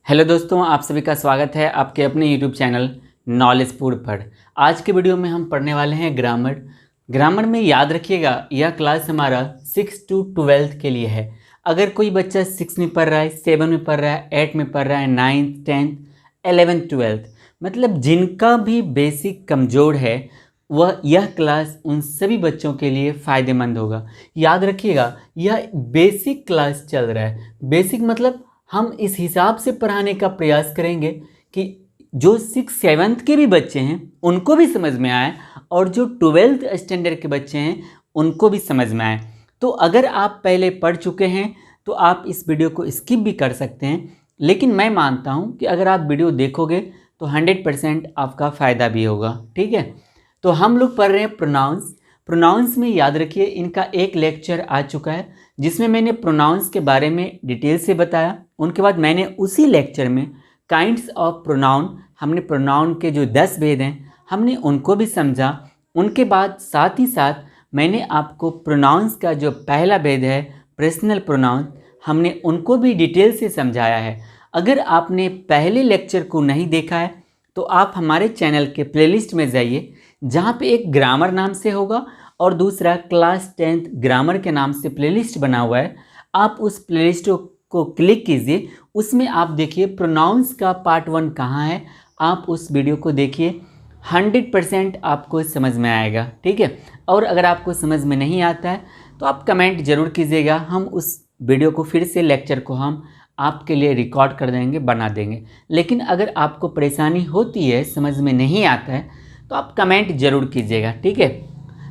Hello दोस्तों, आप सभी का स्वागत है आपके अपने यूट्यूब चैनल नॉलेजपुर पर। आज के वीडियो में हम पढ़ने वाले हैं ग्रामर में याद रखिएगा, यह क्लास हमारा 6 to 12 के लिए है। अगर कोई बच्चा 6 में पढ़ रहा है, 7 में पढ़ रहा है, 8 में पढ़ रहा है, 9th 10th 11th 12th मतलब जिनका भी बेसिक कमज़ोर है वह यह क्लास उन सभी बच्चों के लिए फ़ायदेमंद होगा। याद रखिएगा, यह बेसिक क्लास चल रहा है। बेसिक मतलब हम इस हिसाब से पढ़ाने का प्रयास करेंगे कि जो 6-7 के भी बच्चे हैं उनको भी समझ में आए और जो 12th स्टैंडर्ड के बच्चे हैं उनको भी समझ में आए। तो अगर आप पहले पढ़ चुके हैं तो आप इस वीडियो को स्किप भी कर सकते हैं, लेकिन मैं मानता हूं कि अगर आप वीडियो देखोगे तो 100% आपका फ़ायदा भी होगा। ठीक है, तो हम लोग पढ़ रहे हैं प्रोनाउंस में याद रखिए, इनका एक लेक्चर आ चुका है जिसमें मैंने प्रोनाउंस के बारे में डिटेल से बताया। उनके बाद मैंने उसी लेक्चर में काइंड्स ऑफ प्रोनाउन, हमने प्रोनाउन के जो 10 भेद हैं हमने उनको भी समझा। उनके बाद साथ ही साथ मैंने आपको प्रोनाउंस का जो पहला भेद है पर्सनल प्रोनाउन, हमने उनको भी डिटेल से समझाया है। अगर आपने पहले लेक्चर को नहीं देखा है तो आप हमारे चैनल के प्लेलिस्ट में जाइए, जहाँ पे एक ग्रामर नाम से होगा और दूसरा क्लास 10th ग्रामर के नाम से प्लेलिस्ट बना हुआ है। आप उस प्लेलिस्ट को क्लिक कीजिए, उसमें आप देखिए प्रोनाउंस का पार्ट 1 कहाँ है, आप उस वीडियो को देखिए, 100% आपको समझ में आएगा। ठीक है, और अगर आपको समझ में नहीं आता है तो आप कमेंट ज़रूर कीजिएगा, हम उस वीडियो को फिर से लेक्चर को हम आपके लिए रिकॉर्ड कर देंगे, बना देंगे। लेकिन अगर आपको परेशानी होती है, समझ में नहीं आता है तो आप कमेंट ज़रूर कीजिएगा। ठीक है,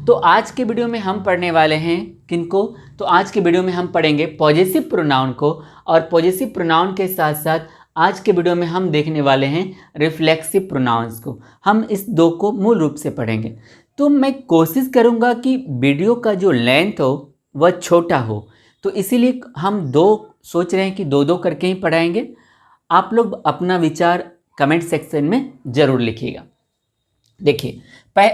तो आज के वीडियो में हम पढ़ने वाले हैं किनको, तो आज के वीडियो में हम पढ़ेंगे पॉजेसिव प्रोनाउन को, और पॉजेसिव प्रोनाउन के साथ साथ आज के वीडियो में हम देखने वाले हैं रिफ्लेक्सिव प्रोनाउंस को। हम इस दो को मूल रूप से पढ़ेंगे। तो मैं कोशिश करूंगा कि वीडियो का जो लेंथ हो वह छोटा हो, तो इसीलिए हम सोच रहे हैं कि दो करके ही पढ़ाएंगे। आप लोग अपना विचार कमेंट सेक्शन में ज़रूर लिखिएगा। देखिए,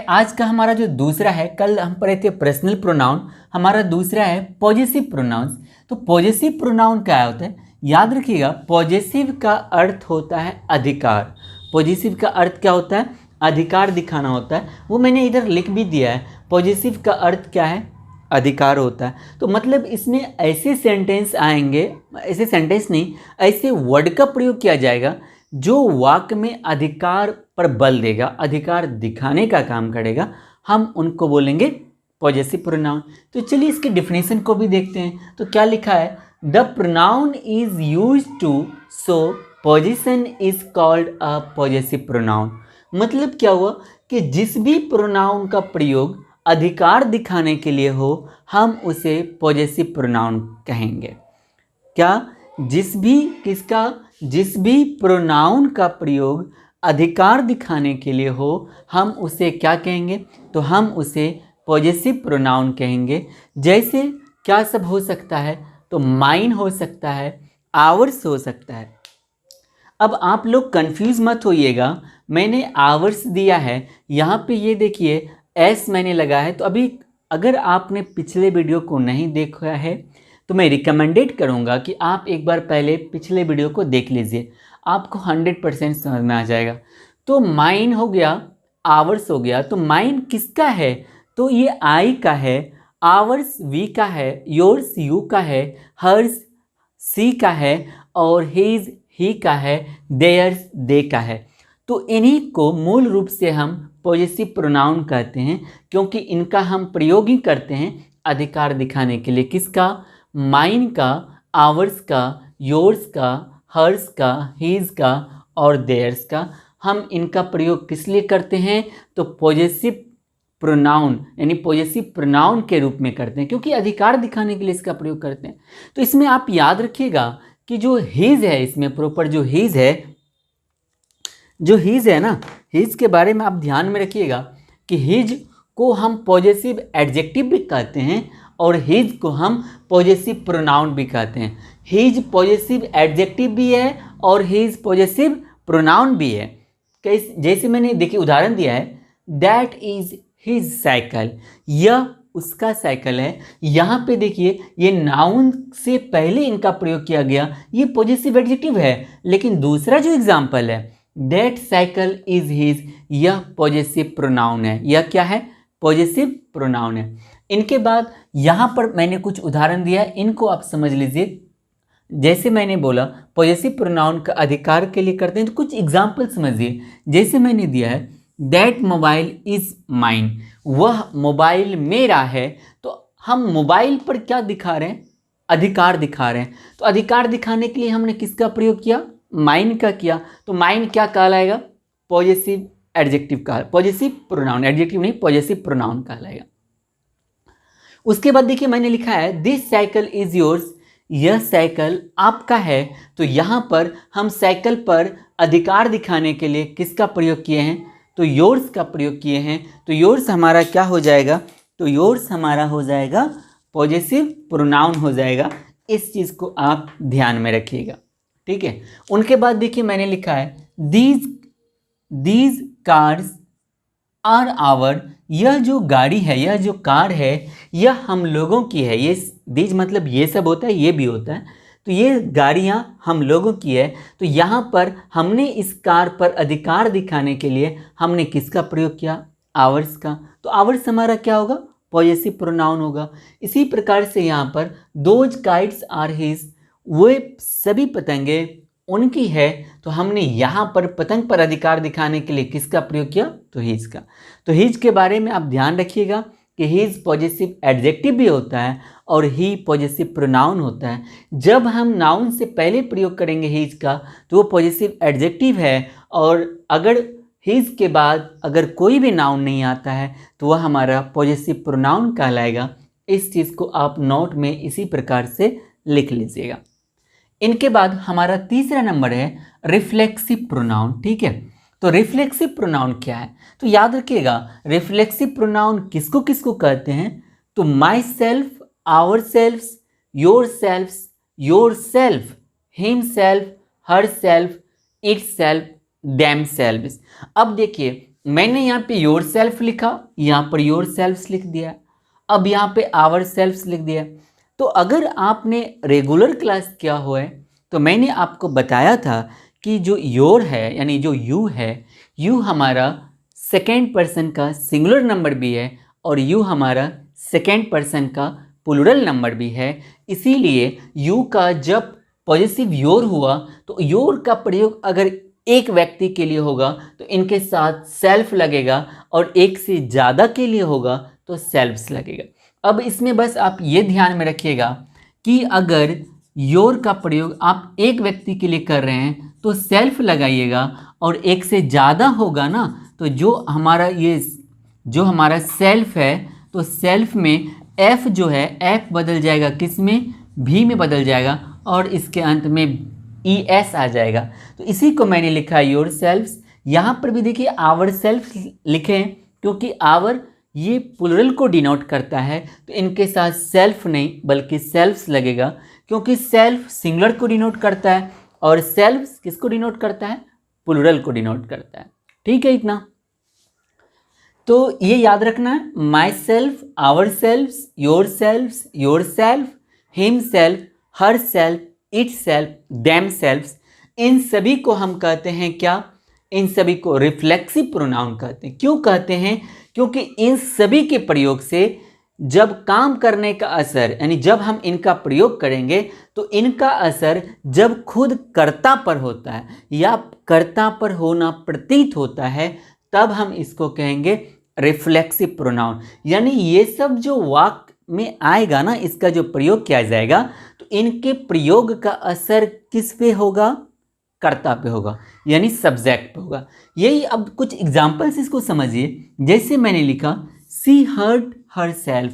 आज का हमारा जो दूसरा है, कल हम पढ़े थे पर्सनल प्रोनाउन, हमारा दूसरा है पॉजेसिव प्रोनाउंस। तो पॉजेसिव प्रोनाउन क्या होता है, याद रखिएगा, पॉजेसिव का अर्थ होता है अधिकार। पॉजेसिव का अर्थ क्या होता है, अधिकार दिखाना होता है। वो मैंने इधर लिख भी दिया है, पॉजेसिव का अर्थ क्या है, अधिकार होता है। तो मतलब इसमें ऐसे सेंटेंस आएंगे, ऐसे सेंटेंस नहीं, ऐसे वर्ड का प्रयोग किया जाएगा जो वाक्य में अधिकार पर बल देगा, अधिकार दिखाने का काम करेगा, हम उनको बोलेंगे पॉजेसिव प्रोनाउन। तो चलिए इसके डेफिनेशन को भी देखते हैं। तो क्या लिखा है, the pronoun is used to show position is called a possessive pronoun. मतलब क्या हुआ कि जिस भी प्रोनाउन का प्रयोग अधिकार दिखाने के लिए हो हम उसे पॉजेसिव प्रोनाउन कहेंगे। क्या, जिस भी प्रोनाउन का प्रयोग अधिकार दिखाने के लिए हो हम उसे क्या कहेंगे, तो हम उसे पॉजेसिव प्रोनाउन कहेंगे। जैसे क्या सब हो सकता है, तो माइन हो सकता है, आवर्स हो सकता है। अब आप लोग कंफ्यूज मत होइएगा, मैंने आवर्स दिया है, यहाँ पे ये देखिए एस मैंने लगा है। तो अभी अगर आपने पिछले वीडियो को नहीं देखा है तो मैं रिकमेंडेड करूँगा कि आप एक बार पहले पिछले वीडियो को देख लीजिए, आपको 100% समझ में आ जाएगा। तो माइन हो गया, आवर्स हो गया। तो माइन किसका है, तो ये आई का है, आवर्स वी का है, योर्स यू का है, हर्स सी का है, और हिज ही का है, देयर्स दे का है। तो इन्हीं को मूल रूप से हम पॉजेसिव प्रोनाउन कहते हैं, क्योंकि इनका हम प्रयोग ही करते हैं अधिकार दिखाने के लिए। किसका, माइन का, आवर्स का, योर्स का, हर्स का, हीज का और देयर्स का। हम इनका प्रयोग किस लिए करते हैं, तो पॉजेसिव प्रोनाउन यानी पॉजेसिव प्रोनाउन के रूप में करते हैं, क्योंकि अधिकार दिखाने के लिए इसका प्रयोग करते हैं। तो इसमें आप याद रखिएगा कि जो हीज है, इसमें प्रॉपर जो हीज है ना, हीज के बारे में आप ध्यान में रखिएगा कि हीज को हम पॉजेसिव एडजेक्टिव भी कहते हैं और हीज को हम पॉजेसिव प्रोनाउन भी कहते हैं। हीज पॉजेसिव एडजेक्टिव भी है और हीज पॉजेसिव प्रोनाउन भी है। जैसे मैंने देखिए उदाहरण दिया है, दैट इज हिज साइकिल, यह उसका साइकिल है। यहाँ पे देखिए ये नाउन से पहले इनका प्रयोग किया गया, ये पॉजिटिव एडजेक्टिव है। लेकिन दूसरा जो एग्जाम्पल है दैट साइकिल इज हिज, यह पॉजिटिव प्रोनाउन है। यह क्या है? पॉजिटिव प्रोनाउन है। इनके बाद यहाँ पर मैंने कुछ उदाहरण दिया है, इनको आप समझ लीजिए। जैसे मैंने बोला पॉजिटिव प्रोनाउन का अधिकार के लिए करते हैं, तो कुछ एग्जाम्पल समझिए। जैसे मैंने दिया है दैट मोबाइल इज माइन, वह मोबाइल मेरा है। तो हम मोबाइल पर क्या दिखा रहे हैं? अधिकार दिखा रहे हैं। तो अधिकार दिखाने के लिए हमने किसका प्रयोग किया? माइन का किया। तो माइन क्या कहलाएगा? पॉजिटिव एडजेक्टिव का, पॉजिटिव प्रोनाउन, एडजेक्टिव नहीं, पॉजिटिव प्रोनाउन कहलाएगा। उसके बाद देखिए मैंने लिखा है दिस साइकिल इज योर्स, यह साइकिल आपका है। तो यहाँ पर हम साइकिल पर अधिकार दिखाने के लिए किसका प्रयोग किए हैं? तो योर्स का प्रयोग किए हैं। तो योर्स हमारा क्या हो जाएगा? तो योर्स हमारा हो जाएगा पॉजिटिव प्रोनाउन हो जाएगा। इस चीज़ को आप ध्यान में रखिएगा, ठीक है। उनके बाद देखिए मैंने लिखा है दीज कार्स आर आवर, यह जो गाड़ी है, यह जो कार है, यह हम लोगों की है। ये दीज मतलब ये सब होता है, ये भी होता है। तो ये गाड़ियाँ हम लोगों की है। तो यहाँ पर हमने इस कार पर अधिकार दिखाने के लिए हमने किसका प्रयोग किया? आवर्स का। तो आवर्स हमारा क्या होगा? पॉजिटिव प्रोनाउन होगा। इसी प्रकार से यहाँ पर दोज काइट्स आर हिज, वे सभी पतंगे उनकी है। तो हमने यहाँ पर पतंग पर अधिकार दिखाने के लिए किसका प्रयोग किया? तो हिज का। तो हिज के बारे में आप ध्यान रखिएगा कि हिज पॉजिटिव एडजेक्टिव भी होता है और ही पॉजिटिव प्रोनाउन होता है। जब हम नाउन से पहले प्रयोग करेंगे हिज का तो वो पॉजिटिव एडजेक्टिव है, और अगर हिज के बाद अगर कोई भी नाउन नहीं आता है तो वह हमारा पॉजिटिव प्रोनाउन कहलाएगा। इस चीज़ को आप नोट में इसी प्रकार से लिख लीजिएगा। इनके बाद हमारा तीसरा नंबर है रिफ्लेक्सिव प्रोनाउन, ठीक है। तो रिफ्लेक्सिव प्रोनाउन क्या है? तो याद रखिएगा रिफ्लेक्सिव प्रोनाउन किसको किसको कहते हैं? तो myself, ourself, yourself, himself, herself, itself, themself. अब देखिए मैंने यहाँ पे योर सेल्फ लिखा, यहाँ पर योर सेल्फ लिख दिया, अब यहाँ पे आवर सेल्फ लिख दिया। तो अगर आपने रेगुलर क्लास किया हुआ है तो मैंने आपको बताया था कि जो योर है यानी जो यू है, यू हमारा सेकेंड पर्सन का सिंगुलर नंबर भी है और यू हमारा सेकेंड पर्सन का प्लूरल नंबर भी है। इसीलिए यू का जब पॉजिटिव योर हुआ तो योर का प्रयोग अगर एक व्यक्ति के लिए होगा तो इनके साथ सेल्फ लगेगा, और एक से ज़्यादा के लिए होगा तो सेल्फ्स लगेगा। अब इसमें बस आप ये ध्यान में रखिएगा कि अगर योर का प्रयोग आप एक व्यक्ति के लिए कर रहे हैं तो सेल्फ लगाइएगा, और एक से ज़्यादा होगा ना तो जो हमारा सेल्फ है तो सेल्फ में एफ जो है एफ बदल जाएगा, किस में? भी में बदल जाएगा, और इसके अंत में ई एस आ जाएगा। तो इसी को मैंने लिखा है योर सेल्फ्स। यहाँ पर भी देखिए आवर सेल्फ लिखे हैं क्योंकि आवर ये प्लूरल को डिनोट करता है, तो इनके साथ सेल्फ नहीं बल्कि सेल्फ्स लगेगा, क्योंकि सेल्फ सिंगुलर को डिनोट करता है और सेल्फ्स किसको डिनोट करता है? प्लूरल को डिनोट करता है, ठीक है इतना। तो ये याद रखना है, myself, ourselves, yourself, himself, herself, itself, themselves. इन सभी को हम कहते हैं क्या? इन सभी को रिफ्लेक्सिव प्रोनाउन कहते हैं। क्यों कहते हैं? क्योंकि इन सभी के प्रयोग से जब काम करने का असर यानी जब हम इनका प्रयोग करेंगे तो इनका असर जब खुद कर्ता पर होता है या कर्ता पर होना प्रतीत होता है तब हम इसको कहेंगे रिफ्लेक्सिव प्रोनाउन। यानी ये सब जो वाक्य में आएगा ना, इसका जो प्रयोग किया जाएगा तो इनके प्रयोग का असर किस पे होगा? कर्ता पे होगा, यानी सब्जेक्ट पे होगा। यही अब कुछ एग्जाम्पल्स इसको समझिए। जैसे मैंने लिखा सी हर्ट हर सेल्फ,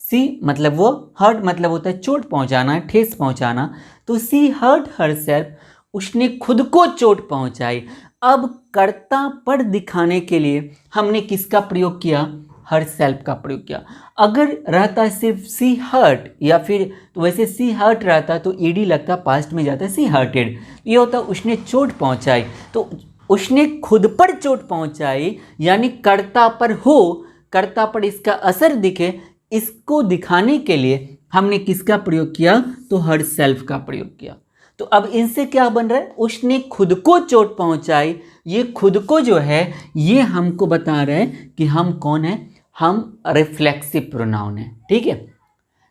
सी मतलब वो, हर्ट मतलब होता है चोट पहुंचाना, ठेस पहुंचाना, तो सी हर्ट हर सेल्फ, उसने खुद को चोट पहुंचाई। अब कर्ता पर दिखाने के लिए हमने किसका प्रयोग किया? हर सेल्फ का प्रयोग किया। अगर रहता सिर्फ सी हर्ट या फिर तो वैसे सी हर्ट रहता तो ईडी लगता, पास्ट में जाता सी हर्टेड, ये होता उसने चोट पहुंचाई। तो उसने खुद पर चोट पहुंचाई यानी कर्ता पर हो, कर्ता पर इसका असर दिखे, इसको दिखाने के लिए हमने किसका प्रयोग किया, तो हर सेल्फ का प्रयोग किया। तो अब इनसे क्या बन रहा है, उसने खुद को चोट पहुंचाई, ये खुद को जो है ये हमको बता रहा है कि हम कौन है, हम रिफ्लेक्सिव प्रोनाउन है। ठीक है।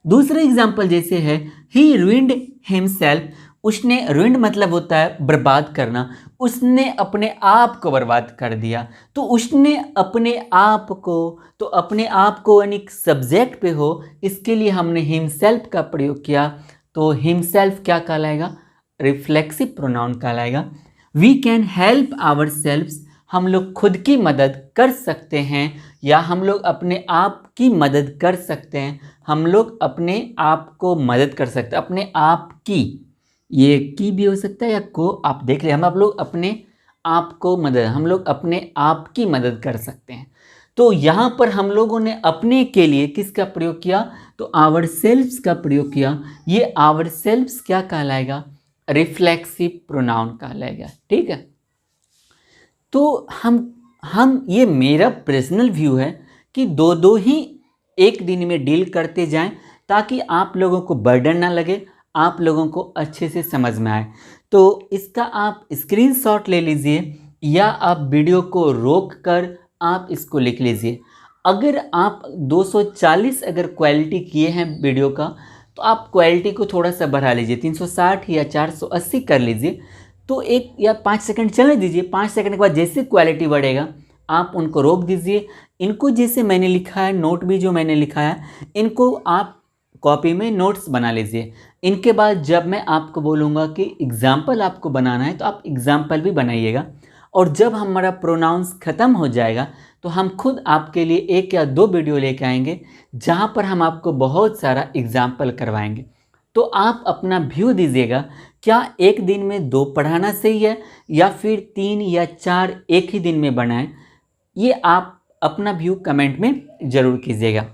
दूसरा एग्जाम्पल जैसे है ही ruined himself, उसने ruined मतलब होता है बर्बाद करना, उसने अपने आप को बर्बाद कर दिया। तो उसने अपने आप को, तो अपने आप को यानी सब्जेक्ट पे हो, इसके लिए हमने himself का प्रयोग किया। तो himself क्या कहलाएगा, रिफ्लेक्सिव प्रोनाउन कहलाएगा। We can help ourselves, हम लोग खुद की मदद कर सकते हैं, या हम लोग अपने आप की मदद कर सकते हैं, हम लोग अपने आप को मदद कर सकते हैं, अपने आप की, ये की भी हो सकता है या को, आप देख रहे हैं, हम लोग अपने आप को मदद, हम लोग अपने आप की मदद कर सकते हैं। तो यहाँ पर हम लोगों ने अपने के लिए किसका प्रयोग किया, तो आवर सेल्व्स का प्रयोग किया। ये आवर सेल्व्स क्या कहलाएगा, रिफ्लेक्सिव प्रोनाउन कहलाएगा। ठीक है। तो हम ये मेरा पर्सनल व्यू है कि दो दो ही एक दिन में डील करते जाएं, ताकि आप लोगों को बर्डन ना लगे, आप लोगों को अच्छे से समझ में आए। तो इसका आप स्क्रीनशॉट ले लीजिए, या आप वीडियो को रोक कर आप इसको लिख लीजिए। अगर आप 240 अगर क्वालिटी किए हैं वीडियो का, तो आप क्वालिटी को थोड़ा सा बढ़ा लीजिए, 360 या 480 कर लीजिए। तो 1 या 5 सेकंड चलने दीजिए। 5 सेकंड के बाद जैसे क्वालिटी बढ़ेगा आप उनको रोक दीजिए। इनको जैसे मैंने लिखा है, नोट भी जो मैंने लिखा है, इनको आप कॉपी में नोट्स बना लीजिए। इनके बाद जब मैं आपको बोलूँगा कि एग्जाम्पल आपको बनाना है, तो आप एग्जाम्पल भी बनाइएगा। और जब हमारा प्रोनाउंस ख़त्म हो जाएगा, तो हम खुद आपके लिए 1 या 2 वीडियो लेके आएंगे, जहाँ पर हम आपको बहुत सारा एग्जाम्पल करवाएंगे। तो आप अपना व्यू दीजिएगा, क्या एक दिन में 2 पढ़ाना सही है, या फिर 3 या 4 एक ही दिन में बनाएं। ये आप अपना व्यू कमेंट में ज़रूर कीजिएगा।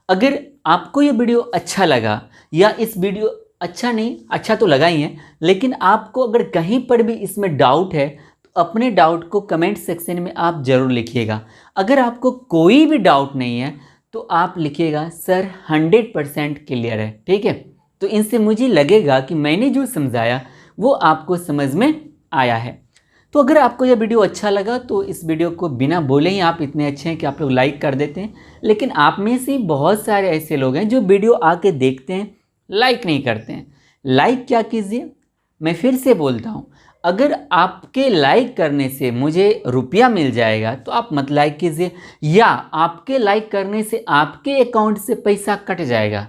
अगर आपको ये वीडियो अच्छा लगा, या इस वीडियो अच्छा नहीं, अच्छा तो लगा ही है, लेकिन आपको अगर कहीं पर भी इसमें डाउट है, तो अपने डाउट को कमेंट सेक्शन में आप ज़रूर लिखिएगा। अगर आपको कोई भी डाउट नहीं है, तो आप लिखिएगा सर 100% क्लियर है। ठीक है। तो इनसे मुझे लगेगा कि मैंने जो समझाया वो आपको समझ में आया है। तो अगर आपको यह वीडियो अच्छा लगा, तो इस वीडियो को बिना बोले ही, आप इतने अच्छे हैं कि आप लोग लाइक कर देते हैं, लेकिन आप में से बहुत सारे ऐसे लोग हैं जो वीडियो आके देखते हैं, लाइक नहीं करते हैं। लाइक क्या कीजिए, मैं फिर से बोलता हूँ, अगर आपके लाइक करने से मुझे रुपया मिल जाएगा तो आप मत लाइक कीजिए, या आपके लाइक करने से आपके अकाउंट से पैसा कट जाएगा,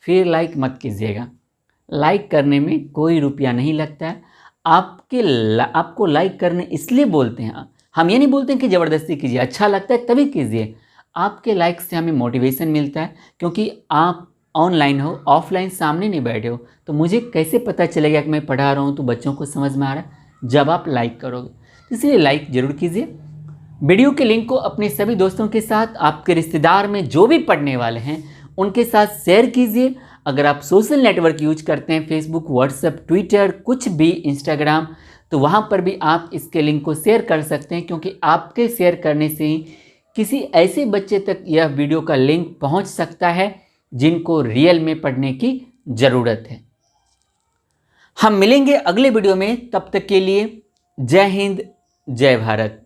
फिर लाइक मत कीजिएगा। लाइक करने में कोई रुपया नहीं लगता है। आपको लाइक करने इसलिए बोलते हैं, हम ये नहीं बोलते हैं कि ज़बरदस्ती कीजिए, अच्छा लगता है तभी कीजिए। आपके लाइक से हमें मोटिवेशन मिलता है, क्योंकि आप ऑनलाइन हो, ऑफलाइन सामने नहीं बैठे हो, तो मुझे कैसे पता चलेगा कि मैं पढ़ा रहा हूँ तो बच्चों को समझ में आ रहा है, जब आप लाइक करोगे। इसलिए लाइक ज़रूर कीजिए। वीडियो के लिंक को अपने सभी दोस्तों के साथ, आपके रिश्तेदार में जो भी पढ़ने वाले हैं उनके साथ शेयर कीजिए। अगर आप सोशल नेटवर्क यूज करते हैं, फेसबुक, व्हाट्सएप, ट्विटर, कुछ भी, इंस्टाग्राम, तो वहाँ पर भी आप इसके लिंक को शेयर कर सकते हैं, क्योंकि आपके शेयर करने से ही किसी ऐसे बच्चे तक यह वीडियो का लिंक पहुँच सकता है जिनको रियल में पढ़ने की ज़रूरत है। हम मिलेंगे अगले वीडियो में, तब तक के लिए जय हिंद, जय भारत।